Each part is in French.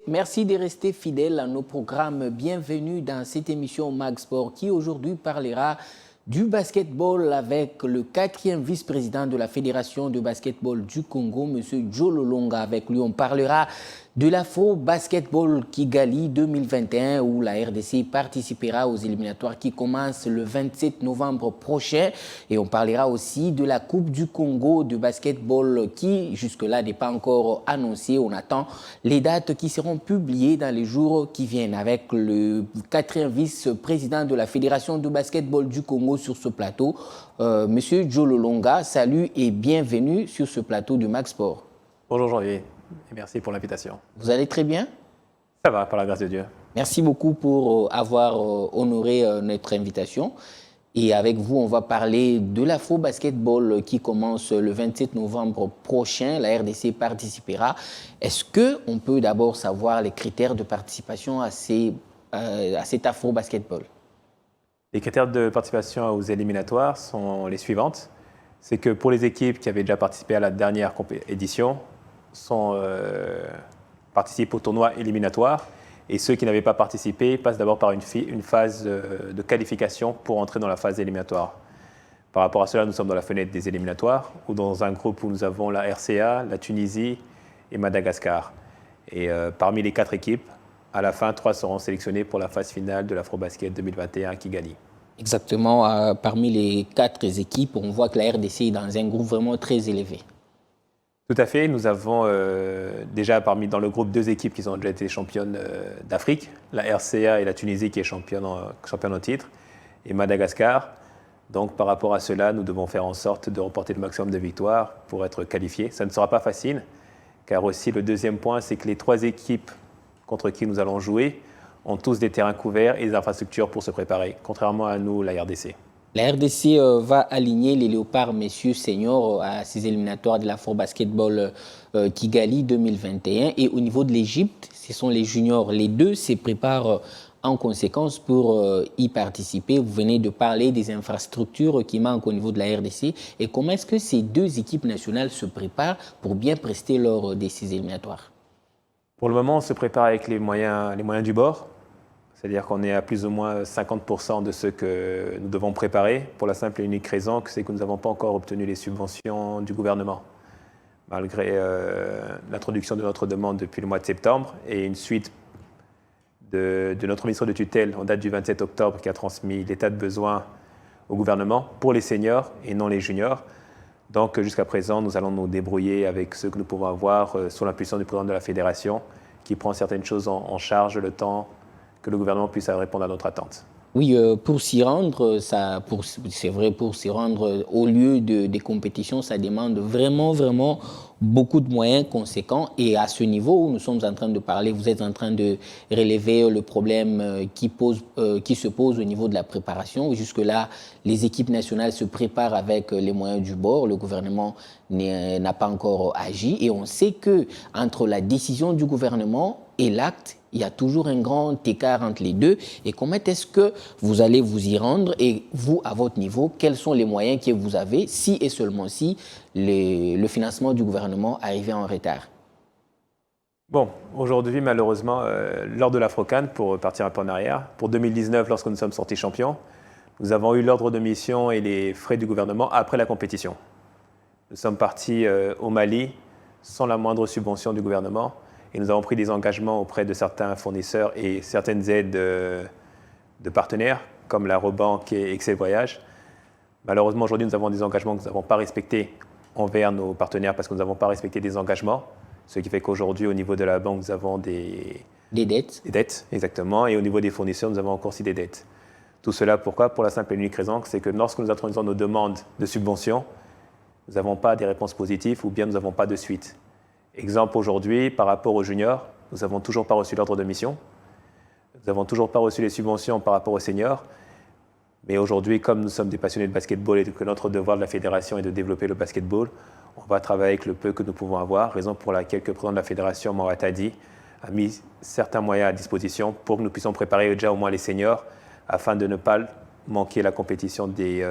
Merci de rester fidèle à nos programmes. Bienvenue dans cette émission Mag Sport qui aujourd'hui parlera du basketball avec le 4e vice-président de la Fédération de basketball du Congo, M. Joe Lolonga. Avec lui, on parlera de l'Afro Basketball Kigali 2021 où la RDC participera aux éliminatoires qui commencent le 27 novembre prochain. Et on parlera aussi de la Coupe du Congo de basketball qui jusque-là n'est pas encore annoncée. On attend les dates qui seront publiées dans les jours qui viennent avec le 4e vice-président de la Fédération de basketball du Congo sur ce plateau. Monsieur Joe Lolonga, salut et bienvenue sur ce plateau du Mag Sport. Bonjour Jean-Yves et merci pour l'invitation. Vous allez très bien? Ça va, par la grâce de Dieu. Merci beaucoup pour avoir honoré notre invitation. Et avec vous, on va parler de l'Afro Basketball qui commence le 27 novembre prochain. La RDC participera. Est-ce qu'on peut d'abord savoir les critères de participation à cet Afro Basketball? Les critères de participation aux éliminatoires sont les suivantes. C'est que pour les équipes qui avaient déjà participé à la dernière édition, participent au tournoi éliminatoire. Et ceux qui n'avaient pas participé passent d'abord par une phase de qualification pour entrer dans la phase éliminatoire. Par rapport à cela, nous sommes dans la fenêtre des éliminatoires, ou dans un groupe où nous avons la RCA, la Tunisie et Madagascar. Et parmi les 4 équipes, à la fin, 3 seront sélectionnés pour la phase finale de l'Afrobasket 2021 à Kigali. Exactement. Parmi les 4 équipes, on voit que la RDC est dans un groupe vraiment très élevé. Tout à fait. Nous avons déjà dans le groupe 2 équipes qui ont déjà été championnes d'Afrique, la RCA et la Tunisie qui est championne au titre, et Madagascar. Donc par rapport à cela, nous devons faire en sorte de remporter le maximum de victoires pour être qualifiés. Ça ne sera pas facile, car aussi le deuxième point, c'est que les 3 équipes contre qui nous allons jouer ont tous des terrains couverts et des infrastructures pour se préparer, contrairement à nous, la RDC. La RDC va aligner les Léopards messieurs seniors à ces éliminatoires de l'Afro Basketball Kigali 2021. Et au niveau de l'Égypte, ce sont les juniors. Les deux se préparent en conséquence pour y participer. Vous venez de parler des infrastructures qui manquent au niveau de la RDC. Et comment est-ce que ces 2 équipes nationales se préparent pour bien prester lors de ces éliminatoires? Pour le moment, on se prépare avec les moyens du bord. C'est-à-dire qu'on est à plus ou moins 50% de ce que nous devons préparer, pour la simple et unique raison que c'est que nous n'avons pas encore obtenu les subventions du gouvernement, malgré l'introduction de notre demande depuis le mois de septembre et une suite de notre ministre de tutelle en date du 27 octobre qui a transmis l'état de besoin au gouvernement pour les seniors et non les juniors. Donc jusqu'à présent, nous allons nous débrouiller avec ce que nous pouvons avoir sous l'impulsion du président de la fédération qui prend certaines choses en charge le temps que le gouvernement puisse répondre à notre attente. Oui, pour s'y rendre, c'est vrai, pour s'y rendre au lieu des compétitions, ça demande vraiment beaucoup de moyens conséquents. Et à ce niveau où nous sommes en train de parler, vous êtes en train de relever le problème qui se pose au niveau de la préparation. Jusque-là, les équipes nationales se préparent avec les moyens du bord. Le gouvernement n'a pas encore agi. Et on sait qu'entre la décision du gouvernement et l'acte, il y a toujours un grand écart entre les deux. Et comment est-ce que vous allez vous y rendre? Et vous, à votre niveau, quels sont les moyens que vous avez, si et seulement si le financement du gouvernement arrivait en retard? Bon, aujourd'hui, malheureusement, lors de l'Afro-CAN, pour partir un peu en arrière, pour 2019, lorsque nous sommes sortis champions, nous avons eu l'ordre de mission et les frais du gouvernement après la compétition. Nous sommes partis au Mali sans la moindre subvention du gouvernement. Et nous avons pris des engagements auprès de certains fournisseurs et certaines aides de partenaires, comme la Robank et Excel Voyage. Malheureusement, aujourd'hui, nous avons des engagements que nous n'avons pas respectés envers nos partenaires parce que nous n'avons pas respecté des engagements. Ce qui fait qu'aujourd'hui, au niveau de la banque, nous avons des dettes. Des dettes, exactement. Et au niveau des fournisseurs, nous avons encore aussi des dettes. Tout cela, pourquoi? Pour la simple et unique raison, c'est que lorsque nous introduisons nos demandes de subvention, nous n'avons pas des réponses positives ou bien nous n'avons pas de suite. Exemple aujourd'hui, par rapport aux juniors, nous n'avons toujours pas reçu l'ordre de mission. Nous n'avons toujours pas reçu les subventions par rapport aux seniors. Mais aujourd'hui, comme nous sommes des passionnés de basketball et que notre devoir de la fédération est de développer le basketball, on va travailler avec le peu que nous pouvons avoir, raison pour laquelle le président de la fédération, Mawat Hadi, a mis certains moyens à disposition pour que nous puissions préparer déjà au moins les seniors afin de ne pas manquer la compétition des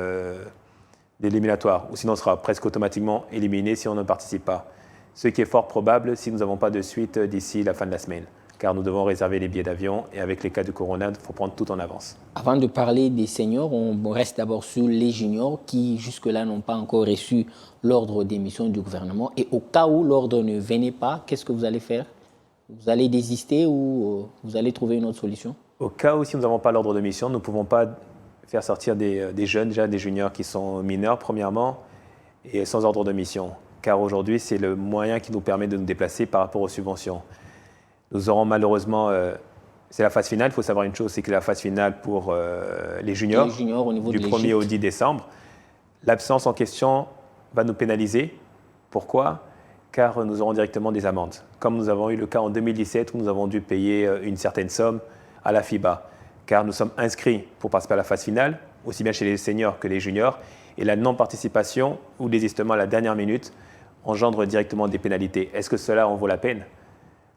éliminatoires. Ou sinon, on sera presque automatiquement éliminé si on ne participe pas. Ce qui est fort probable si nous n'avons pas de suite d'ici la fin de la semaine. car nous devons réserver les billets d'avion et avec les cas de Corona, il faut prendre tout en avance. Avant de parler des seniors, on reste d'abord sur les juniors qui jusque-là n'ont pas encore reçu l'ordre d'émission du gouvernement. Et au cas où l'ordre ne venait pas, qu'est-ce que vous allez faire? Vous allez désister ou vous allez trouver une autre solution? Au cas où si nous n'avons pas l'ordre de mission, nous ne pouvons pas faire sortir des jeunes, déjà des juniors qui sont mineurs premièrement et sans ordre de mission. Car aujourd'hui, c'est le moyen qui nous permet de nous déplacer par rapport aux subventions. Nous aurons malheureusement, c'est la phase finale, il faut savoir une chose, c'est que la phase finale pour les juniors au niveau du de 1er au 10 décembre, l'absence en question va nous pénaliser. Pourquoi? Car nous aurons directement des amendes. Comme nous avons eu le cas en 2017 où nous avons dû payer une certaine somme à la FIBA, car nous sommes inscrits pour participer à la phase finale, aussi bien chez les seniors que les juniors, et la non-participation ou désistement à la dernière minute engendre directement des pénalités. Est-ce que cela en vaut la peine?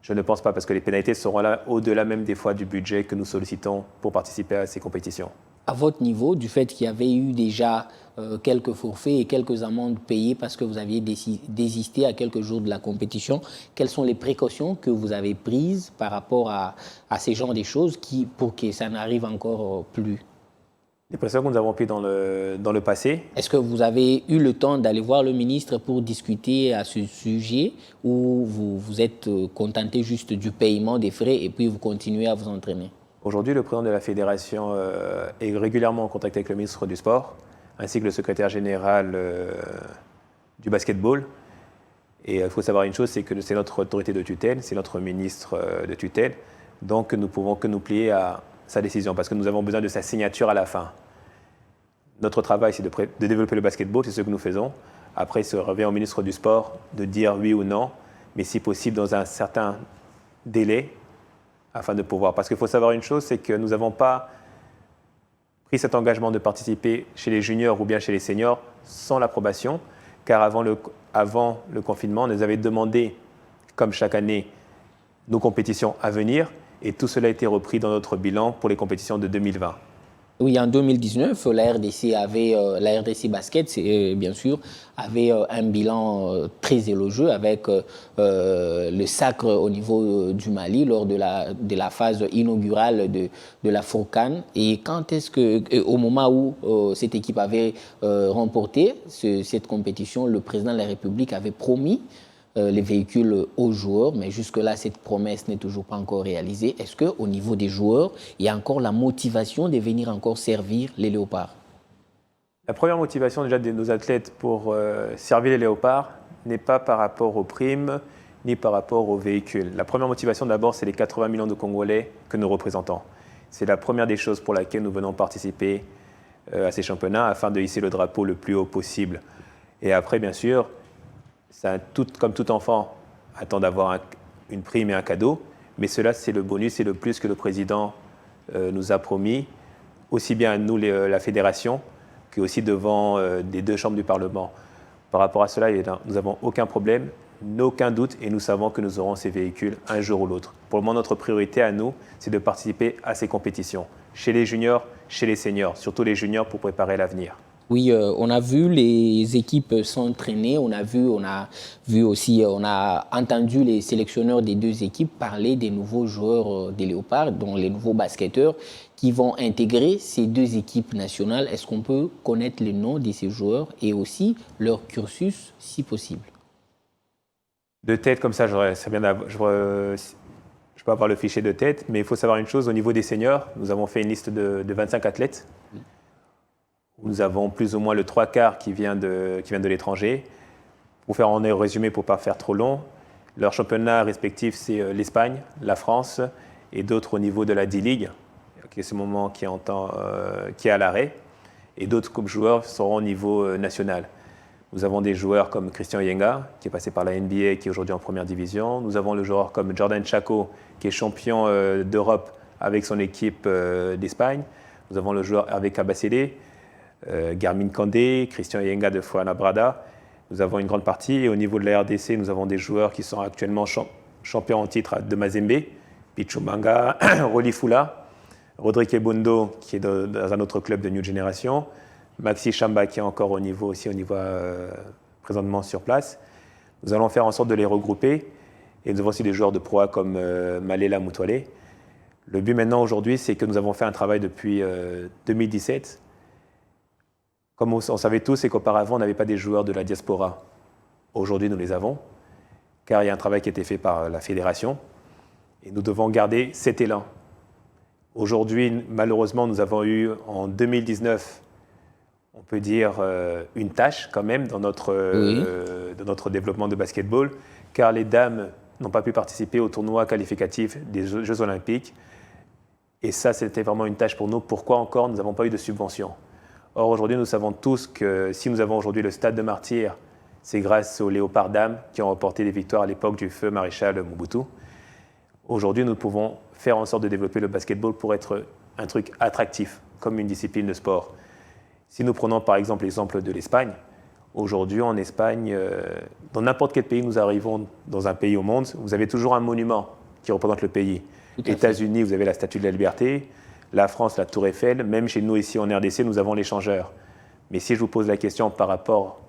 Je ne pense pas, parce que les pénalités seront là au-delà même des fois du budget que nous sollicitons pour participer à ces compétitions. À votre niveau, du fait qu'il y avait eu déjà quelques forfaits et quelques amendes payées parce que vous aviez désisté à quelques jours de la compétition, quelles sont les précautions que vous avez prises par rapport à ces genres de choses pour que ça n'arrive encore plus? Les précautions que nous avons prises dans le passé. Est-ce que vous avez eu le temps d'aller voir le ministre pour discuter à ce sujet ou vous êtes contenté juste du paiement des frais et puis vous continuez à vous entraîner? Aujourd'hui, le président de la fédération est régulièrement en contact avec le ministre du Sport, ainsi que le secrétaire général du basketball. Et il faut savoir une chose, c'est que c'est notre autorité de tutelle, c'est notre ministre de tutelle, donc nous ne pouvons que nous plier à sa décision, parce que nous avons besoin de sa signature à la fin. Notre travail, c'est de développer le basketball, c'est ce que nous faisons. Après, il se revient au ministre du Sport de dire oui ou non, mais si possible dans un certain délai, afin de pouvoir. Parce qu'il faut savoir une chose, c'est que nous n'avons pas pris cet engagement de participer chez les juniors ou bien chez les seniors sans l'approbation, car avant le confinement, on nous avait demandé, comme chaque année, nos compétitions à venir, et tout cela a été repris dans notre bilan pour les compétitions de 2020. Oui, en 2019, la RDC Basket, bien sûr, avait un bilan très élogieux avec le sacre au niveau du Mali lors de la phase inaugurale de la FORCAN. Et quand est-ce que, au moment où cette équipe avait remporté cette compétition, le président de la République avait promis les véhicules aux joueurs, mais jusque-là, cette promesse n'est toujours pas encore réalisée. Est-ce qu'au niveau des joueurs, il y a encore la motivation de venir encore servir les léopards? La première motivation déjà de nos athlètes pour servir les léopards n'est pas par rapport aux primes, ni par rapport aux véhicules. La première motivation d'abord, c'est les 80 millions de Congolais que nous représentons. C'est la première des choses pour laquelle nous venons participer à ces championnats afin de hisser le drapeau le plus haut possible. Et après, bien sûr, comme tout enfant, attend d'avoir une prime et un cadeau, mais cela, c'est le bonus, c'est le plus que le président nous a promis, aussi bien à nous, la fédération, qu'aussi devant les deux chambres du Parlement. Par rapport à cela, nous n'avons aucun problème, aucun doute, et nous savons que nous aurons ces véhicules un jour ou l'autre. Pour le moment, notre priorité à nous, c'est de participer à ces compétitions, chez les juniors, chez les seniors, surtout les juniors pour préparer l'avenir. Oui, on a vu les équipes s'entraîner, on a entendu les sélectionneurs des deux équipes parler des nouveaux joueurs des Léopards, dont les nouveaux basketteurs qui vont intégrer ces deux équipes nationales. Est-ce qu'on peut connaître les noms de ces joueurs et aussi leur cursus, si possible? De tête, comme ça, je peux avoir le fichier de tête, mais il faut savoir une chose, au niveau des seniors, nous avons fait une liste de 25 athlètes. Nous avons plus ou moins le 3/4 qui vient de l'étranger. Pour faire en résumé, pour ne pas faire trop long, leurs championnats respectifs, c'est l'Espagne, la France et d'autres au niveau de la D-League, qui est ce moment qui est à l'arrêt. Et d'autres comme joueurs seront au niveau national. Nous avons des joueurs comme Christian Yenga, qui est passé par la NBA, qui est aujourd'hui en première division. Nous avons le joueur comme Jordan Chaco, qui est champion d'Europe avec son équipe d'Espagne. Nous avons le joueur Hervé Kabasele, Garmin Kandé, Christian Yenga de Fuenlabrada. Nous avons une grande partie. Et au niveau de la RDC, nous avons des joueurs qui sont actuellement champions en titre de Mazembe, Pichu Manga, Roli Fula, Rodrigue Bondo, qui est dans un autre club de New Generation, Maxi Chamba, qui est encore au niveau présentement sur place. Nous allons faire en sorte de les regrouper Et nous avons aussi des joueurs de proie comme Malela Mutwale. Le but maintenant, aujourd'hui, c'est que nous avons fait un travail depuis 2017. Comme on savait tous, c'est qu'auparavant, on n'avait pas des joueurs de la diaspora. Aujourd'hui, nous les avons, car il y a un travail qui a été fait par la fédération. Et nous devons garder cet élan. Aujourd'hui, malheureusement, nous avons eu en 2019, on peut dire, une tâche quand même dans notre développement de basketball, car les dames n'ont pas pu participer au tournoi qualificatif des Jeux Olympiques. Et ça, c'était vraiment une tâche pour nous. Pourquoi encore nous n'avons pas eu de subvention? Or, aujourd'hui, nous savons tous que si nous avons aujourd'hui le Stade de Martyrs, c'est grâce aux Léopards dames qui ont remporté des victoires à l'époque du feu maréchal Mobutu. Aujourd'hui, nous pouvons faire en sorte de développer le basketball pour être un truc attractif, comme une discipline de sport. Si nous prenons par exemple l'exemple de l'Espagne, aujourd'hui en Espagne, dans n'importe quel pays nous arrivons dans un pays au monde, vous avez toujours un monument qui représente le pays. États-Unis, vous avez la Statue de la Liberté, la France, la Tour Eiffel, même chez nous ici en RDC, nous avons l'échangeur. Mais si je vous pose la question par rapport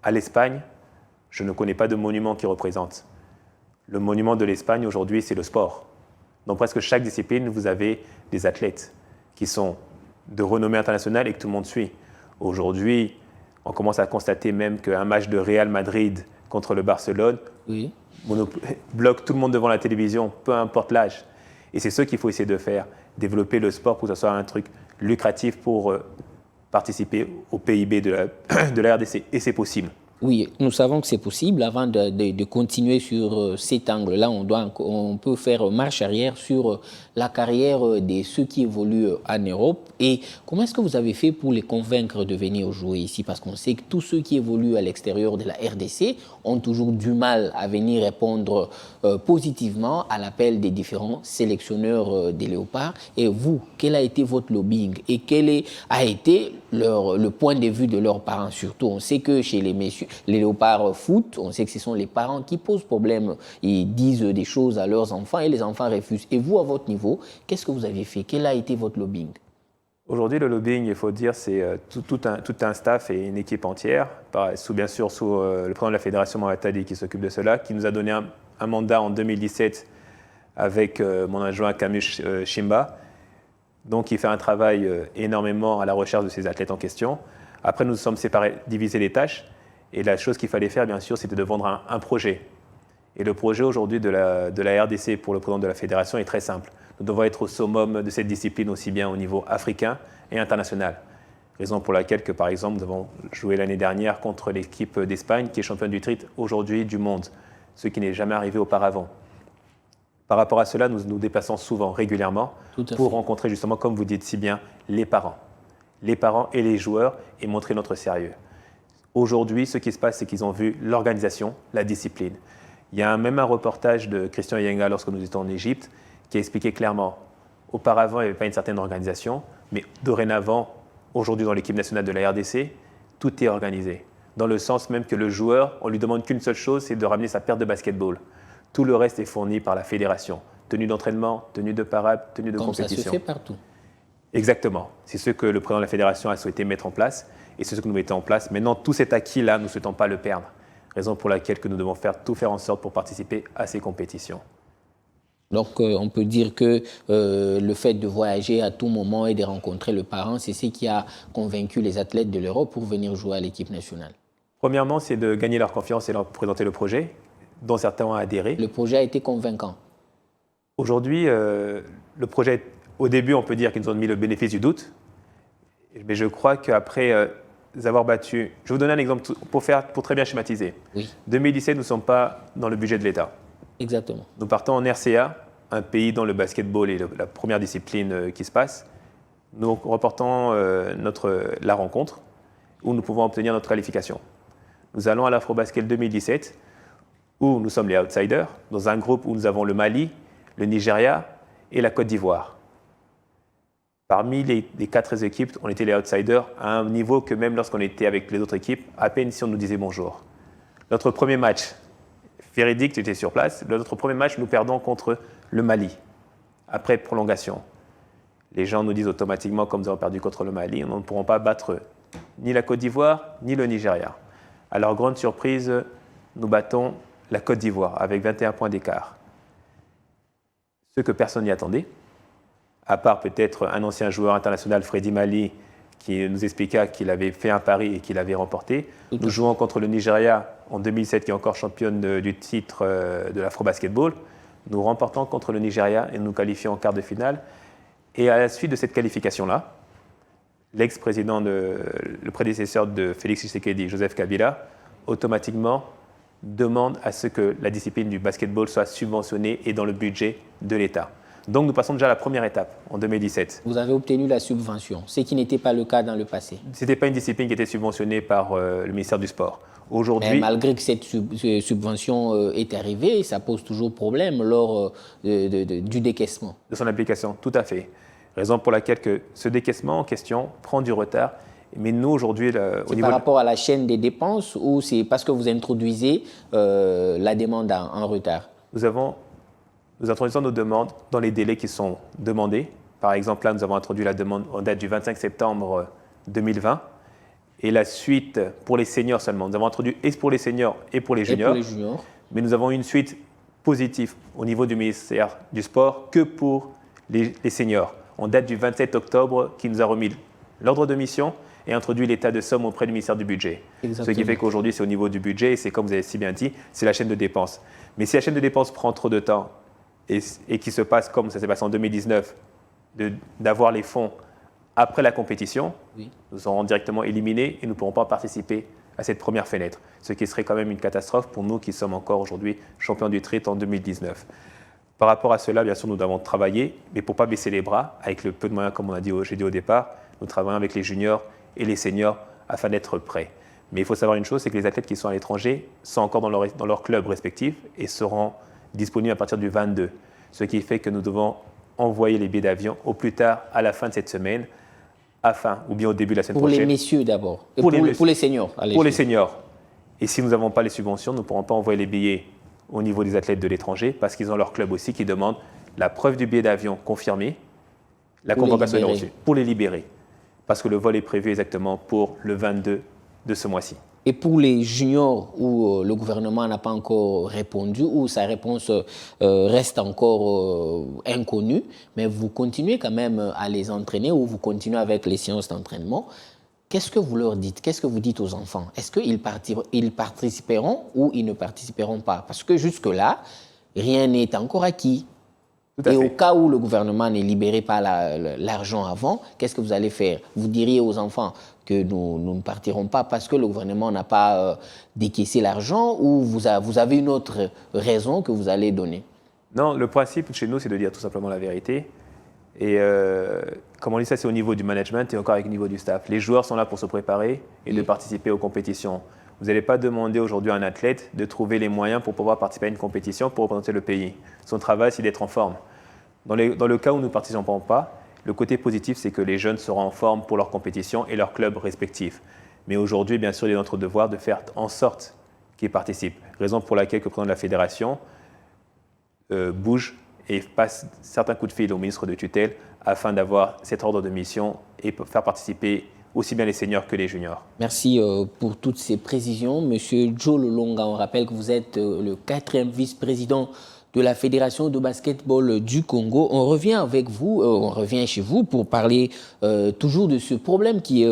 à l'Espagne, je ne connais pas de monument qui représente. Le monument de l'Espagne aujourd'hui, c'est le sport. Dans presque chaque discipline, vous avez des athlètes qui sont de renommée internationale et que tout le monde suit. Aujourd'hui, on commence à constater même qu'un match de Real Madrid contre le Barcelone bloque tout le monde devant la télévision, peu importe l'âge. Et c'est ce qu'il faut essayer de faire, développer le sport pour que ce soit un truc lucratif pour participer au PIB de la RDC. Et c'est possible. Oui, nous savons que c'est possible. Avant de continuer sur cet angle-là, on peut faire marche arrière sur la carrière de ceux qui évoluent en Europe. Et comment est-ce que vous avez fait pour les convaincre de venir jouer ici? Parce qu'on sait que tous ceux qui évoluent à l'extérieur de la RDC ont toujours du mal à venir répondre positivement à l'appel des différents sélectionneurs des Léopards. Et vous, quel a été votre lobbying et quel a été le point de vue de leurs parents surtout? On sait que chez les messieurs, les Léopards foot, on sait que ce sont les parents qui posent problème. Ils disent des choses à leurs enfants et les enfants refusent. Et vous, à votre niveau, qu'est-ce que vous avez fait? Quel a été votre lobbying? Aujourd'hui, le lobbying, il faut dire, c'est tout un staff et une équipe entière, bien sûr sous le président de la fédération, Mahatadi, qui s'occupe de cela, qui nous a donné un mandat en 2017 avec mon adjoint Camus Chimba. Donc, il fait un travail énormément à la recherche de ces athlètes en question. Après, nous nous sommes séparés, divisés les tâches. Et la chose qu'il fallait faire, bien sûr, c'était de vendre un projet. Et le projet aujourd'hui de la RDC pour le président de la fédération est très simple. Nous devons être au summum de cette discipline aussi bien au niveau africain et international. Raison pour laquelle, par exemple, nous avons joué l'année dernière contre l'équipe d'Espagne qui est championne du titre aujourd'hui du monde, ce qui n'est jamais arrivé auparavant. Par rapport à cela, nous nous déplaçons souvent, régulièrement, pour rencontrer justement, comme vous dites si bien, les parents et les joueurs et montrer notre sérieux. Aujourd'hui, ce qui se passe, c'est qu'ils ont vu l'organisation, la discipline. Il y a même un reportage de Christian Yenga lorsque nous étions en Égypte qui a expliqué clairement, auparavant, il n'y avait pas une certaine organisation, mais dorénavant, aujourd'hui dans l'équipe nationale de la RDC, tout est organisé. Dans le sens même que le joueur, on lui demande qu'une seule chose, c'est de ramener sa paire de basketball. Tout le reste est fourni par la fédération. Tenue d'entraînement, tenue de parade, tenue de compétition. Comme ça se fait partout. Exactement. C'est ce que le président de la fédération a souhaité mettre en place et c'est ce que nous mettons en place. Maintenant, tout cet acquis-là, nous ne souhaitons pas le perdre. Raison pour laquelle que nous devons tout faire en sorte pour participer à ces compétitions. Donc, on peut dire que le fait de voyager à tout moment et de rencontrer le parent, c'est ce qui a convaincu les athlètes de l'Europe pour venir jouer à l'équipe nationale. Premièrement, c'est de gagner leur confiance et leur présenter le projet, dont certains ont adhéré. Le projet a été convaincant. Aujourd'hui, le projet, au début, on peut dire qu'ils nous ont mis le bénéfice du doute. Mais je crois qu'après avoir battu... Je vais vous donner un exemple pour très bien schématiser. Oui. 2017, nous ne sommes pas dans le budget de l'État. Exactement. Nous partons en RCA, un pays dont le basketball est la première discipline qui se passe. Nous reportons la rencontre où nous pouvons obtenir notre qualification. Nous allons à l'Afrobasket 2017 où nous sommes les outsiders, dans un groupe où nous avons le Mali, le Nigeria et la Côte d'Ivoire. Parmi les 4 équipes, on était les outsiders à un niveau que même lorsqu'on était avec les autres équipes, à peine si on nous disait bonjour. Notre premier match, véridique, tu étais sur place, notre premier match, nous perdons contre le Mali, après prolongation. Les gens nous disent automatiquement, comme nous avons perdu contre le Mali, nous ne pourrons pas battre ni la Côte d'Ivoire, ni le Nigeria. À leur grande surprise, nous battons la Côte d'Ivoire, avec 21 points d'écart. Ce que personne n'y attendait, à part peut-être un ancien joueur international, Freddy Mali, qui nous expliqua qu'il avait fait un pari et qu'il avait remporté. Nous jouons contre le Nigeria en 2007, qui est encore championne du titre de l'Afro-Basketball. Nous remportons contre le Nigeria et nous qualifions en quart de finale. Et à la suite de cette qualification-là, le prédécesseur de Félix Tshisekedi, Joseph Kabila, automatiquement demande à ce que la discipline du basketball soit subventionnée et dans le budget de l'État. Donc nous passons déjà à la première étape en 2017. Vous avez obtenu la subvention, ce qui n'était pas le cas dans le passé. Ce n'était pas une discipline qui était subventionnée par le ministère du Sport. Mais malgré que cette subvention est arrivée, ça pose toujours problème lors du décaissement. De son application, tout à fait. Raison pour laquelle ce décaissement en question prend du retard. Mais nous, aujourd'hui, au niveau par rapport à la chaîne des dépenses ou c'est parce que vous introduisez la demande en retard? Nous introduisons nos demandes dans les délais qui sont demandés. Par exemple, là, nous avons introduit la demande en date du 25 septembre 2020. Et la suite pour les seniors seulement. Nous avons introduit et pour les seniors et pour les juniors. Mais nous avons une suite positive au niveau du ministère du Sport que pour les seniors. En date du 27 octobre, qui nous a remis l'ordre de mission et introduit l'état de somme auprès du ministère du Budget. Exactement. Ce qui fait qu'aujourd'hui, c'est au niveau du budget et c'est, comme vous avez si bien dit, c'est la chaîne de dépenses. Mais si la chaîne de dépenses prend trop de temps et qui se passe comme ça s'est passé en 2019, d'avoir les fonds après la compétition, oui, nous serons directement éliminés et nous ne pourrons pas participer à cette première fenêtre, ce qui serait quand même une catastrophe pour nous qui sommes encore aujourd'hui champions du titre en 2019. Par rapport à cela, bien sûr, nous devons travailler, mais pour ne pas baisser les bras, avec le peu de moyens, comme j'ai dit au départ, nous travaillons avec les juniors et les seniors afin d'être prêts. Mais il faut savoir une chose, c'est que les athlètes qui sont à l'étranger sont encore dans leur club respectif et seront disponibles à partir du 22, ce qui fait que nous devons envoyer les billets d'avion au plus tard à la fin de cette semaine, ou bien au début de la semaine prochaine. Pour les messieurs d'abord, pour les seniors. Pour les seniors. Et si nous n'avons pas les subventions, nous ne pourrons pas envoyer les billets au niveau des athlètes de l'étranger parce qu'ils ont leur club aussi qui demande la preuve du billet d'avion confirmée, la convocation est reçue, pour les libérer. Parce que le vol est prévu exactement pour le 22 de ce mois-ci. Et pour les juniors où le gouvernement n'a pas encore répondu, où sa réponse reste encore inconnue, mais vous continuez quand même à les entraîner ou vous continuez avec les séances d'entraînement, qu'est-ce que vous leur dites? Qu'est-ce que vous dites aux enfants? Est-ce qu'ils participeront ou ils ne participeront pas? Parce que jusque-là, rien n'est encore acquis. Et au cas où le gouvernement n'est libéré pas l'argent avant, qu'est-ce que vous allez faire? Vous diriez aux enfants que nous ne partirons pas parce que le gouvernement n'a pas décaissé l'argent ou vous avez une autre raison que vous allez donner? Non, le principe chez nous, c'est de dire tout simplement la vérité. Et comme on dit ça, c'est au niveau du management et encore avec le niveau du staff. Les joueurs sont là pour se préparer et de participer aux compétitions. Vous n'allez pas demander aujourd'hui à un athlète de trouver les moyens pour pouvoir participer à une compétition pour représenter le pays. Son travail, c'est d'être en forme. Dans le cas où nous ne participons pas, le côté positif, c'est que les jeunes seront en forme pour leur compétition et leurs clubs respectifs. Mais aujourd'hui, bien sûr, il est notre devoir de faire en sorte qu'ils participent. Raison pour laquelle le président de la fédération bouge et passe certains coups de fil au ministre de tutelle afin d'avoir cet ordre de mission et faire participer aussi bien les seniors que les juniors. Merci pour toutes ces précisions. Monsieur Joe Lolonga, on rappelle que vous êtes le 4e vice-président de la Fédération de basketball du Congo. On revient avec vous, on revient chez vous pour parler toujours de ce problème qui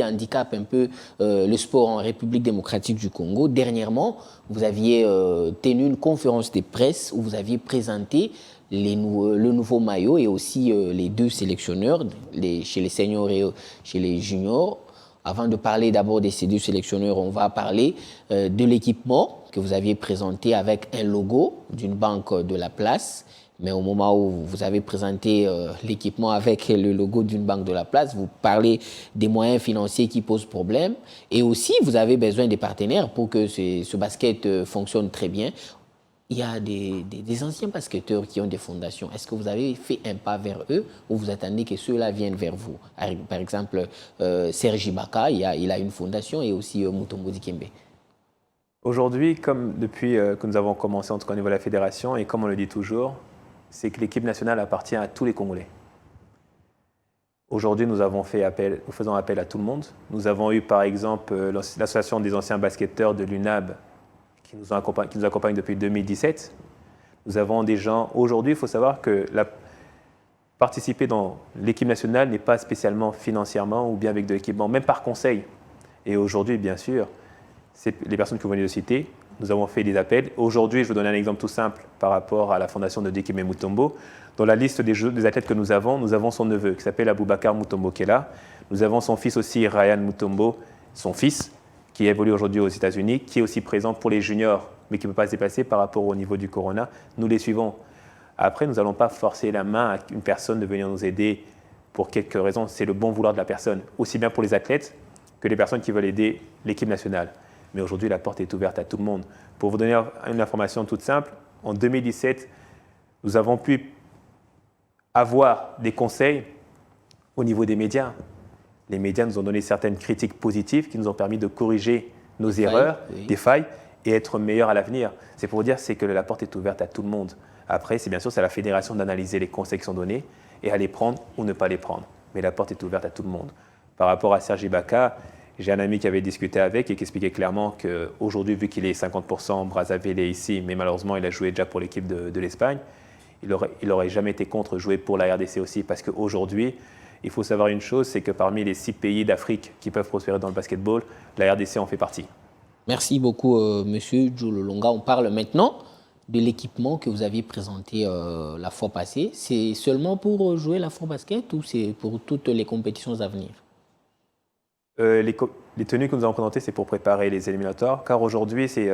handicape un peu le sport en République démocratique du Congo. Dernièrement, vous aviez tenu une conférence de presse où vous aviez présenté le nouveau maillot et aussi les 2 sélectionneurs, chez les seniors et chez les juniors. Avant de parler d'abord de ces 2 sélectionneurs, on va parler de l'équipement que vous aviez présenté avec un logo d'une banque de la place. Mais au moment où vous avez présenté l'équipement avec le logo d'une banque de la place, vous parlez des moyens financiers qui posent problème. Et aussi, vous avez besoin des partenaires pour que ce basket fonctionne très bien. Il y a des anciens basketteurs qui ont des fondations. Est-ce que vous avez fait un pas vers eux ou vous attendez que ceux-là viennent vers vous? Par exemple, Serge Ibaka, il a une fondation et aussi Mutombo Dikembe. Aujourd'hui, comme depuis que nous avons commencé, en tout cas au niveau de la fédération, et comme on le dit toujours, c'est que l'équipe nationale appartient à tous les Congolais. Aujourd'hui, nous faisons appel à tout le monde. Nous avons eu par exemple l'association des anciens basketteurs de l'UNAB qui nous accompagnent depuis 2017. Nous avons des gens, aujourd'hui, il faut savoir que participer dans l'équipe nationale n'est pas spécialement financièrement ou bien avec de l'équipement, même par conseil. Et aujourd'hui, bien sûr, c'est les personnes que vous venez de citer, nous avons fait des appels. Aujourd'hui, je vous donne un exemple tout simple par rapport à la fondation de Dikembe Mutombo. Dans la liste des athlètes que nous avons son neveu qui s'appelle Aboubacar Mutombo qui est là. Nous avons son fils aussi, Ryan Mutombo, son fils, qui évolue aujourd'hui aux États-Unis, qui est aussi présent pour les juniors, mais qui ne peut pas se déplacer par rapport au niveau du corona. Nous les suivons. Après, nous n'allons pas forcer la main à une personne de venir nous aider pour quelques raisons. C'est le bon vouloir de la personne, aussi bien pour les athlètes que les personnes qui veulent aider l'équipe nationale. Mais aujourd'hui, la porte est ouverte à tout le monde. Pour vous donner une information toute simple, en 2017, nous avons pu avoir des conseils au niveau des médias. Les médias nous ont donné certaines critiques positives qui nous ont permis de corriger nos erreurs, des failles, et être meilleurs à l'avenir. C'est pour vous dire que la porte est ouverte à tout le monde. Après, c'est bien sûr, c'est à la fédération d'analyser les conseils qui sont donnés et à les prendre ou ne pas les prendre. Mais la porte est ouverte à tout le monde. Par rapport à Serge Ibaka, j'ai un ami qui avait discuté avec et qui expliquait clairement qu'aujourd'hui, vu qu'il est 50%, Brazzaville est ici, mais malheureusement, il a joué déjà pour l'équipe de l'Espagne, il n'aurait jamais été contre jouer pour la RDC aussi, parce qu'aujourd'hui, il faut savoir une chose, c'est que parmi les 6 pays d'Afrique qui peuvent prospérer dans le basketball, la RDC en fait partie. Merci beaucoup, Monsieur Joe Lolonga. On parle maintenant de l'équipement que vous aviez présenté la fois passée. C'est seulement pour jouer l'Afro-Basket ou c'est pour toutes les compétitions à venir? Les tenues que nous avons présentées, c'est pour préparer les éliminatoires, car aujourd'hui, c'est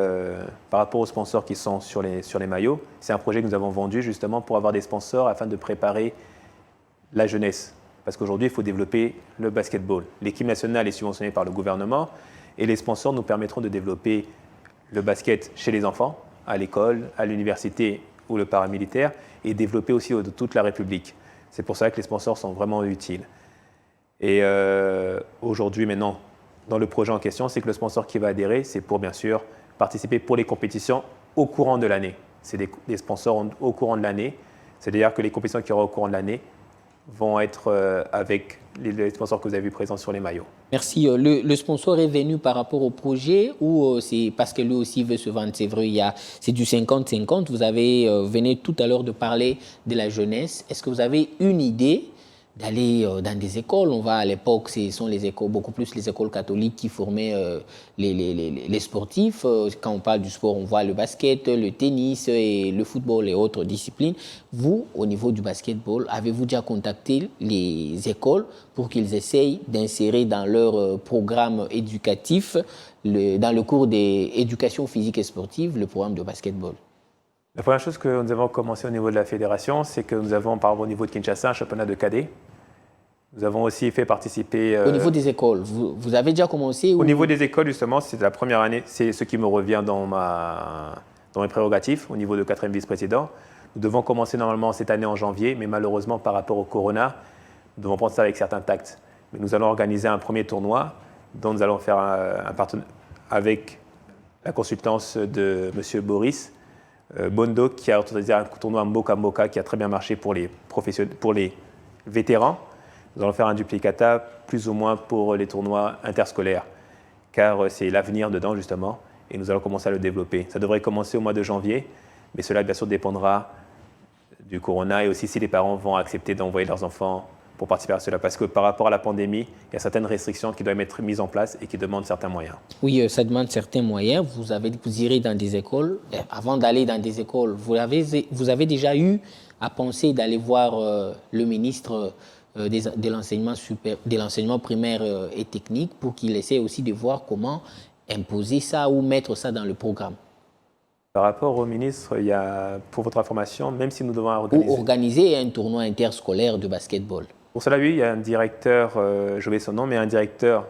par rapport aux sponsors qui sont sur les maillots, c'est un projet que nous avons vendu justement pour avoir des sponsors afin de préparer la jeunesse. Parce qu'aujourd'hui, il faut développer le basketball. L'équipe nationale est subventionnée par le gouvernement et les sponsors nous permettront de développer le basket chez les enfants, à l'école, à l'université ou le paramilitaire, et développer aussi de toute la République. C'est pour ça que les sponsors sont vraiment utiles. Et aujourd'hui, maintenant, dans le projet en question, c'est que le sponsor qui va adhérer, c'est pour bien sûr participer pour les compétitions au courant de l'année. C'est des sponsors au courant de l'année. C'est-à-dire que les compétitions qu'il y aura au courant de l'année vont être avec les sponsors que vous avez vus présents sur les maillots. Merci. Le sponsor est venu par rapport au projet ou c'est parce que lui aussi veut se vendre? C'est vrai, c'est du 50-50. Vous venez tout à l'heure de parler de la jeunesse. Est-ce que vous avez une idée d'aller dans des écoles? À l'époque, ce sont les écoles, beaucoup plus les écoles catholiques qui formaient les sportifs. Quand on parle du sport, on voit le basket, le tennis et le football et autres disciplines. Vous, au niveau du basketball, avez-vous déjà contacté les écoles pour qu'ils essayent d'insérer dans leur programme éducatif, dans le cours d'éducation physique et sportive, le programme de basketball? La première chose que nous avons commencé au niveau de la fédération, c'est que nous avons, par exemple, au niveau de Kinshasa, un championnat de cadets. Nous avons aussi fait participer... Au niveau des écoles, vous avez déjà commencé Au niveau des écoles, justement, c'est la première année, c'est ce qui me revient dans mes prérogatives, au niveau de 4e vice-président. Nous devons commencer normalement cette année en janvier, mais malheureusement, par rapport au corona, nous devons prendre ça avec certains tacts. Mais nous allons organiser un premier tournoi, dont nous allons faire un partenariat avec la consultance de M. Boris Bondo, qui a organisé un tournoi Mboka Mboka qui a très bien marché pour les vétérans. Nous allons faire un duplicata plus ou moins pour les tournois interscolaires, car c'est l'avenir dedans justement, et nous allons commencer à le développer. Ça devrait commencer au mois de janvier, mais cela bien sûr dépendra du corona et aussi si les parents vont accepter d'envoyer leurs enfants pour participer à cela, parce que par rapport à la pandémie, il y a certaines restrictions qui doivent être mises en place et qui demandent certains moyens. Oui, ça demande certains moyens. Vous irez dans des écoles. Avant d'aller dans des écoles, vous avez déjà eu à penser d'aller voir le ministre de l'enseignement primaire et technique pour qu'il essaie aussi de voir comment imposer ça ou mettre ça dans le programme? Par rapport au ministre, il y a, pour votre information, même si nous devons organiser un tournoi interscolaire de basketball. Pour cela, oui, il y a un directeur, je vais son nom, mais un directeur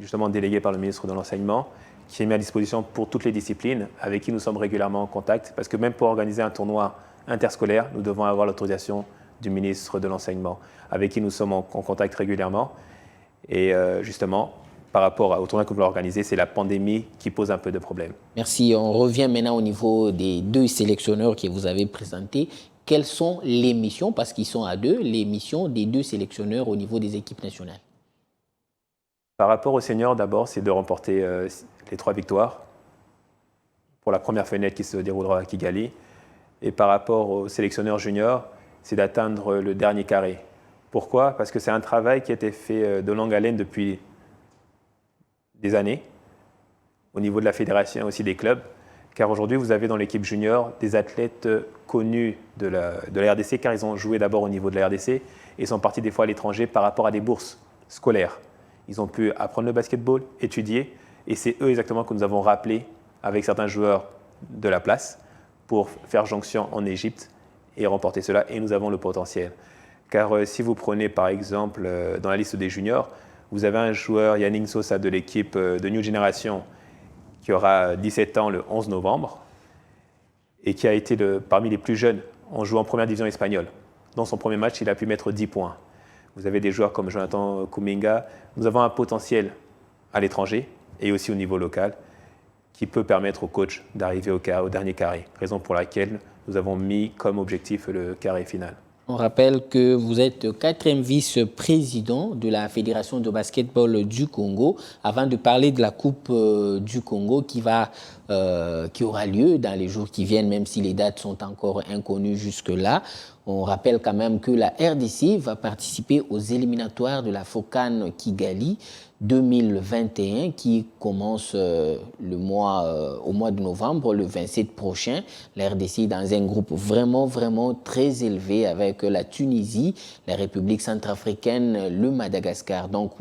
justement délégué par le ministre de l'Enseignement qui est mis à disposition pour toutes les disciplines, avec qui nous sommes régulièrement en contact, parce que même pour organiser un tournoi interscolaire, nous devons avoir l'autorisation du ministre de l'Enseignement, avec qui nous sommes en contact régulièrement. Et justement, par rapport au tournoi que nous voulons organiser, c'est la pandémie qui pose un peu de problème. Merci. On revient maintenant au niveau des 2 sélectionneurs que vous avez présentés. Quelles sont les missions, parce qu'ils sont à 2, les missions des 2 sélectionneurs au niveau des équipes nationales? Par rapport aux seniors, d'abord, c'est de remporter les 3 victoires. pour la première fenêtre qui se déroulera à Kigali. Et par rapport aux sélectionneurs juniors, c'est d'atteindre le dernier carré. Pourquoi? Parce que c'est un travail qui a été fait de longue haleine depuis des années, au niveau de la fédération et aussi des clubs. Car aujourd'hui, vous avez dans l'équipe junior des athlètes connus de la RDC, car ils ont joué d'abord au niveau de la RDC et sont partis des fois à l'étranger par rapport à des bourses scolaires. Ils ont pu apprendre le basketball, étudier, et c'est eux exactement que nous avons rappelés avec certains joueurs de la place pour faire jonction en Égypte et remporter cela, et nous avons le potentiel. Car si vous prenez par exemple dans la liste des juniors, vous avez un joueur, Yannick Sosa de l'équipe de New Generation, qui aura 17 ans le 11 novembre et qui a été parmi les plus jeunes en jouant en première division espagnole. Dans son premier match, il a pu mettre 10 points. Vous avez des joueurs comme Jonathan Kuminga. Nous avons un potentiel à l'étranger et aussi au niveau local qui peut permettre au coach d'arriver au dernier carré, raison pour laquelle nous avons mis comme objectif le carré final. On rappelle que vous êtes 4e vice-président de la Fédération de basketball du Congo. Avant de parler de la Coupe du Congo qui aura lieu dans les jours qui viennent, même si les dates sont encore inconnues jusque-là, on rappelle quand même que la RDC va participer aux éliminatoires de la FOCAN Kigali 2021 qui commence au mois de novembre, le 27 prochain. La RDC dans un groupe vraiment très élevé avec la Tunisie, la République centrafricaine, le Madagascar. Donc,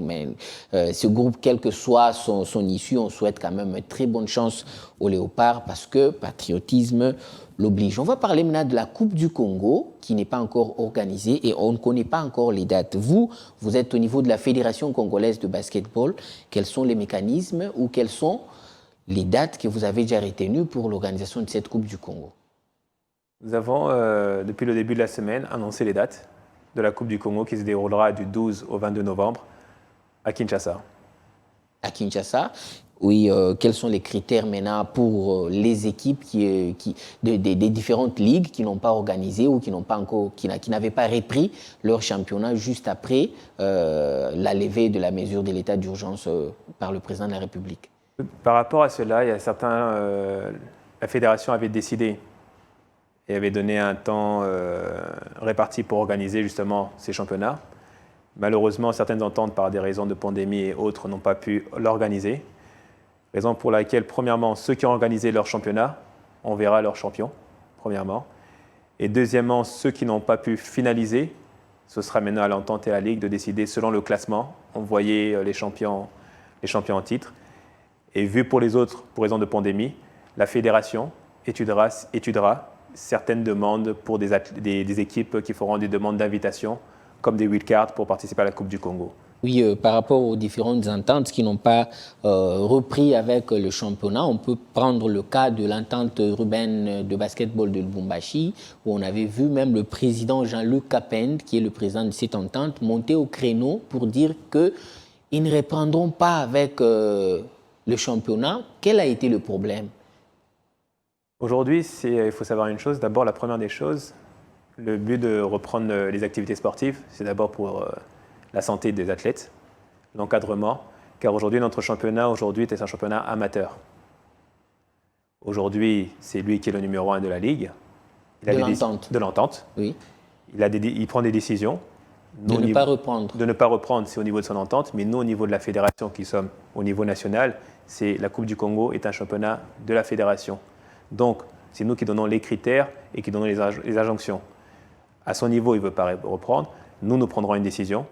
ce groupe, quelle que soit son issue, on souhaite quand même une très bonne chance aux Léopards parce que patriotisme l'oblige. On va parler maintenant de la Coupe du Congo qui n'est pas encore organisée et on ne connaît pas encore les dates. Vous êtes au niveau de la Fédération congolaise de basketball. Quels sont les mécanismes ou quelles sont les dates que vous avez déjà retenues pour l'organisation de cette Coupe du Congo? Nous avons, depuis le début de la semaine, annoncé les dates de la Coupe du Congo qui se déroulera du 12 au 22 novembre à Kinshasa. À Kinshasa. Oui, quels sont les critères maintenant pour les équipes des différentes ligues qui n'ont pas organisé ou qui n'avaient pas repris leur championnat juste après la levée de la mesure de l'état d'urgence par le président de la République? Par rapport à cela, il y a certains, la fédération avait décidé et avait donné un temps réparti pour organiser justement ces championnats. Malheureusement, certaines ententes par des raisons de pandémie et autres n'ont pas pu l'organiser. Raison pour laquelle, premièrement, ceux qui ont organisé leur championnat, on verra leurs champions, premièrement. Et deuxièmement, ceux qui n'ont pas pu finaliser, ce sera maintenant à l'entente et à la Ligue de décider selon le classement, envoyer les champions en titre. Et vu pour les autres, pour raison de pandémie, la fédération étudiera certaines demandes pour des équipes qui feront des demandes d'invitation, comme des wildcards pour participer à la Coupe du Congo. Oui, par rapport aux différentes ententes qui n'ont pas repris avec le championnat, on peut prendre le cas de l'entente urbaine de basketball de Lubumbashi, où on avait vu même le président Jean-Luc Capend, qui est le président de cette entente, monter au créneau pour dire qu'ils ne reprendront pas avec le championnat. Quel a été le problème? Aujourd'hui, il faut savoir une chose. D'abord, la première des choses, le but de reprendre les activités sportives, c'est d'abord pour la santé des athlètes, l'encadrement, car aujourd'hui, notre championnat est un championnat amateur. Aujourd'hui, c'est lui qui est le numéro 1 de la Ligue. De l'entente. Oui. Il prend des décisions. De ne pas reprendre. De ne pas reprendre, c'est au niveau de son entente, mais nous, au niveau de la fédération, qui sommes au niveau national, c'est la Coupe du Congo est un championnat de la fédération. Donc, c'est nous qui donnons les critères et qui donnons les injonctions. À son niveau, il ne veut pas reprendre. Nous prendrons une décision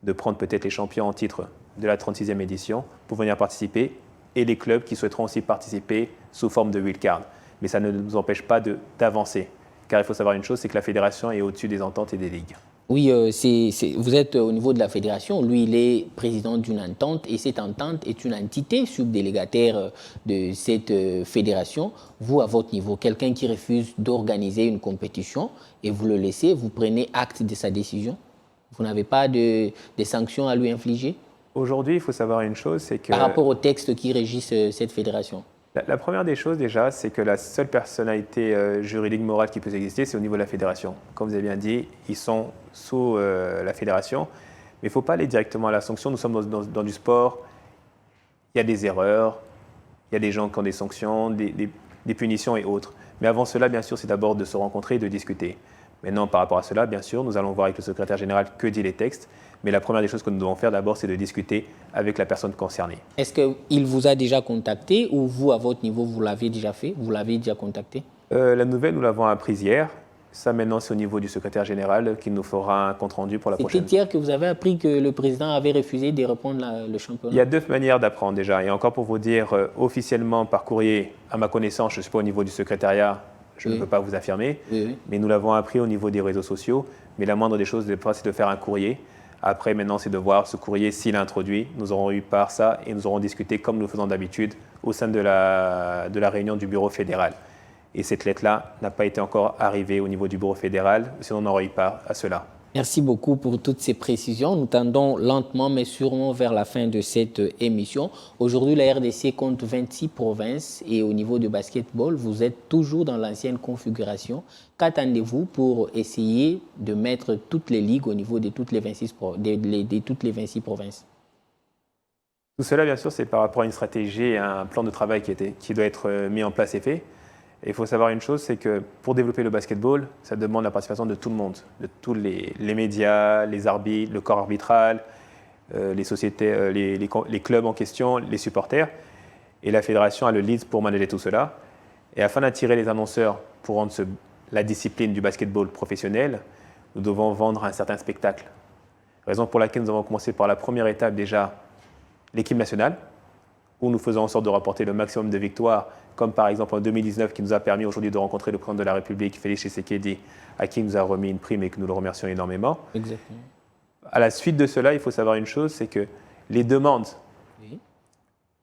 de prendre peut-être les champions en titre de la 36e édition pour venir participer et les clubs qui souhaiteront aussi participer sous forme de wildcard. Mais ça ne nous empêche pas d'avancer. Car il faut savoir une chose, c'est que la fédération est au-dessus des ententes et des ligues. Oui, vous êtes au niveau de la fédération. Lui, il est président d'une entente et cette entente est une entité subdélégataire de cette fédération. Vous, à votre niveau, quelqu'un qui refuse d'organiser une compétition et vous le laissez, vous prenez acte de sa décision? Vous n'avez pas de sanctions à lui infliger? Aujourd'hui, il faut savoir une chose, c'est que... Par rapport aux textes qui régissent cette fédération? La première des choses, déjà, c'est que la seule personnalité juridique morale qui peut exister, c'est au niveau de la fédération. Comme vous avez bien dit, ils sont sous la fédération, mais il ne faut pas aller directement à la sanction. Nous sommes dans du sport, il y a des erreurs, il y a des gens qui ont des sanctions, des punitions et autres. Mais avant cela, bien sûr, c'est d'abord de se rencontrer et de discuter. Maintenant, par rapport à cela, bien sûr, nous allons voir avec le secrétaire général que dit les textes. Mais la première des choses que nous devons faire d'abord, c'est de discuter avec la personne concernée. Est-ce qu'il vous a déjà contacté ou vous, à votre niveau, vous l'avez déjà fait? Vous l'avez déjà contacté? La nouvelle, nous l'avons apprise hier. Ça, maintenant, c'est au niveau du secrétaire général qui nous fera un compte-rendu pour la prochaine. C'était hier que vous avez appris que le président avait refusé de reprendre le championnat? Il y a deux manières d'apprendre déjà. Et encore pour vous dire, officiellement, par courrier, à ma connaissance, je ne suis pas au niveau du secrétariat, je ne peux pas vous affirmer, mais nous l'avons appris au niveau des réseaux sociaux. Mais la moindre des choses, c'est de faire un courrier. Après, maintenant, c'est de voir ce courrier s'il est introduit. Nous aurons eu par ça et nous aurons discuté comme nous faisons d'habitude au sein de la réunion du bureau fédéral. Et cette lettre-là n'a pas été encore arrivée au niveau du bureau fédéral, sinon on n'aurait eu pas à cela. Merci beaucoup pour toutes ces précisions. Nous tendons lentement mais sûrement vers la fin de cette émission. Aujourd'hui, la RDC compte 26 provinces et au niveau du basketball, vous êtes toujours dans l'ancienne configuration. Qu'attendez-vous pour essayer de mettre toutes les ligues au niveau de toutes les 26 provinces? Tout cela, bien sûr, c'est par rapport à une stratégie et à un plan de travail qui doit être mis en place et fait. Et il faut savoir une chose, c'est que pour développer le basketball, ça demande la participation de tout le monde, de tous les médias, les arbitres, le corps arbitral, les sociétés, les clubs en question, les supporters. Et la fédération a le lead pour manager tout cela. Et afin d'attirer les annonceurs pour rendre la discipline du basketball professionnel, nous devons vendre un certain spectacle. Raison pour laquelle nous avons commencé par la première étape déjà, l'équipe nationale, où nous faisons en sorte de rapporter le maximum de victoires, comme par exemple en 2019, qui nous a permis aujourd'hui de rencontrer le président de la République, Félix Tshisekedi, à qui il nous a remis une prime et que nous le remercions énormément. Exactement. À la suite de cela, il faut savoir une chose, c'est que les demandes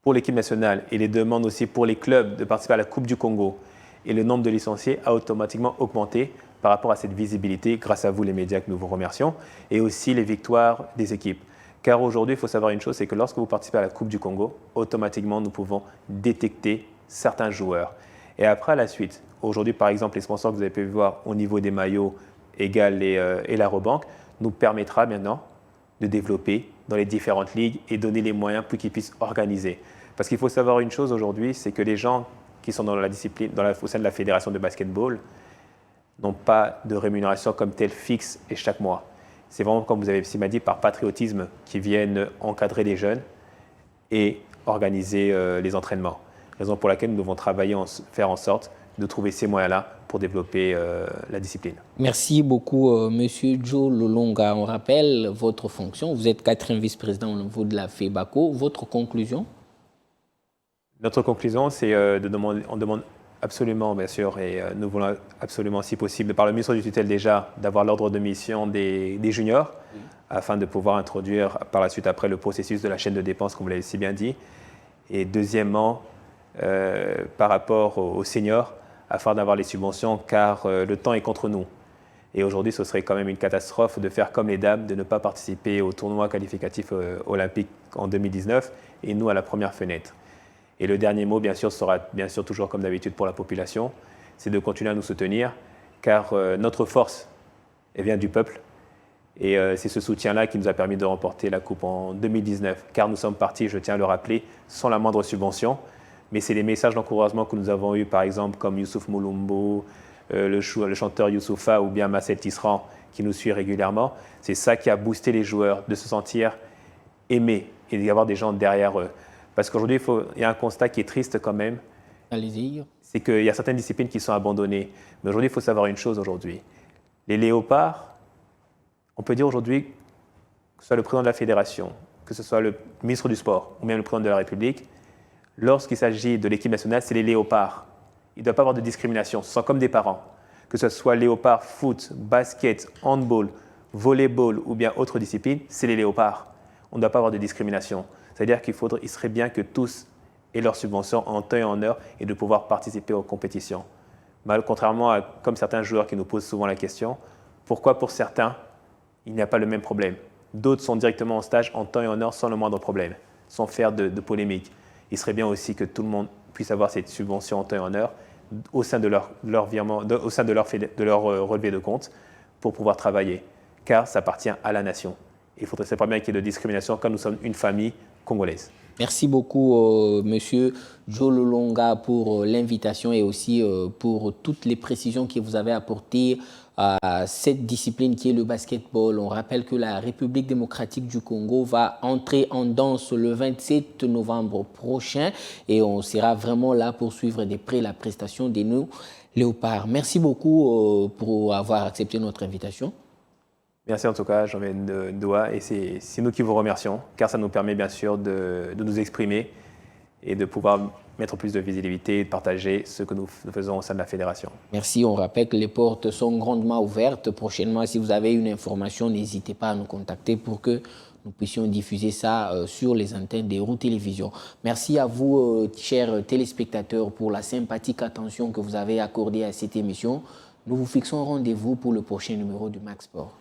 pour l'équipe nationale et les demandes aussi pour les clubs de participer à la Coupe du Congo et le nombre de licenciés a automatiquement augmenté par rapport à cette visibilité, grâce à vous les médias que nous vous remercions, et aussi les victoires des équipes. Car aujourd'hui, il faut savoir une chose, c'est que lorsque vous participez à la Coupe du Congo, automatiquement, nous pouvons détecter certains joueurs. Et après, à la suite, aujourd'hui, par exemple, les sponsors que vous avez pu voir au niveau des maillots, Egal et la Rebanque, nous permettra maintenant de développer dans les différentes ligues et donner les moyens pour qu'ils puissent organiser. Parce qu'il faut savoir une chose aujourd'hui, c'est que les gens qui sont dans la discipline, au sein de la fédération de basketball, n'ont pas de rémunération comme telle fixe et chaque mois. C'est vraiment, comme vous avez dit, par patriotisme qui viennent encadrer les jeunes et organiser les entraînements. Raison pour laquelle nous devons travailler, faire en sorte de trouver ces moyens-là pour développer la discipline. Merci beaucoup, Monsieur Joe Lolonga. On rappelle votre fonction. Vous êtes 4e vice-président au niveau de la FEBACO. Votre conclusion? Notre conclusion, c'est on demande absolument, bien sûr, et nous voulons absolument, si possible, par le ministre du tutelle déjà, d'avoir l'ordre de mission des juniors, afin de pouvoir introduire par la suite après le processus de la chaîne de dépenses, comme vous l'avez si bien dit. Et deuxièmement, par rapport aux seniors, afin d'avoir les subventions, car le temps est contre nous. Et aujourd'hui, ce serait quand même une catastrophe de faire comme les dames, de ne pas participer au tournoi qualificatif olympique en 2019, et nous à la première fenêtre. Et le dernier mot, bien sûr, sera bien sûr toujours comme d'habitude pour la population, c'est de continuer à nous soutenir, car notre force, elle vient du peuple. Et c'est ce soutien-là qui nous a permis de remporter la Coupe en 2019, car nous sommes partis, je tiens à le rappeler, sans la moindre subvention. Mais c'est les messages d'encouragement que nous avons eus, par exemple, comme Youssouf Moulumbo, le chanteur Youssoufa ou bien Marcel Tisserand, qui nous suit régulièrement. C'est ça qui a boosté les joueurs, de se sentir aimés et d'y avoir des gens derrière eux. Parce qu'aujourd'hui, il y a un constat qui est triste quand même. Allez-y. C'est qu'il y a certaines disciplines qui sont abandonnées. Mais aujourd'hui, il faut savoir une chose aujourd'hui. Les léopards, on peut dire aujourd'hui, que ce soit le président de la fédération, que ce soit le ministre du Sport ou même le président de la République, lorsqu'il s'agit de l'équipe nationale, c'est les léopards. Il ne doit pas avoir de discrimination. Ce sont comme des parents. Que ce soit léopard, foot, basket, handball, volleyball ou bien autre discipline, c'est les léopards. On ne doit pas avoir de discrimination. C'est-à-dire qu'il serait bien que tous aient leur subvention en temps et en heure et de pouvoir participer aux compétitions. Contrairement à comme certains joueurs qui nous posent souvent la question, pourquoi pour certains, il n'y a pas le même problème? D'autres sont directement en stage en temps et en heure sans le moindre problème, sans faire de polémique. Il serait bien aussi que tout le monde puisse avoir cette subvention en temps et en heure au sein de leur virement, au sein de leur relevé de compte pour pouvoir travailler, car ça appartient à la nation. Il faudrait pas bien qu'il y ait de discrimination quand nous sommes une famille congolaise. Merci beaucoup, Monsieur Joe Longa, pour l'invitation et aussi pour toutes les précisions que vous avez apportées à cette discipline qui est le basketball. On rappelle que la République démocratique du Congo va entrer en danse le 27 novembre prochain et on sera vraiment là pour suivre de près la prestation de nos léopards. Merci beaucoup pour avoir accepté notre invitation. Merci en tout cas, Jean-Baptiste Doua, et c'est nous qui vous remercions, car ça nous permet bien sûr de nous exprimer et de pouvoir mettre plus de visibilité et de partager ce que nous faisons au sein de la fédération. Merci, on rappelle que les portes sont grandement ouvertes. Prochainement, si vous avez une information, n'hésitez pas à nous contacter pour que nous puissions diffuser ça sur les antennes des Roux Télévision. Merci à vous, chers téléspectateurs, pour la sympathique attention que vous avez accordée à cette émission. Nous vous fixons rendez-vous pour le prochain numéro du Max Sport.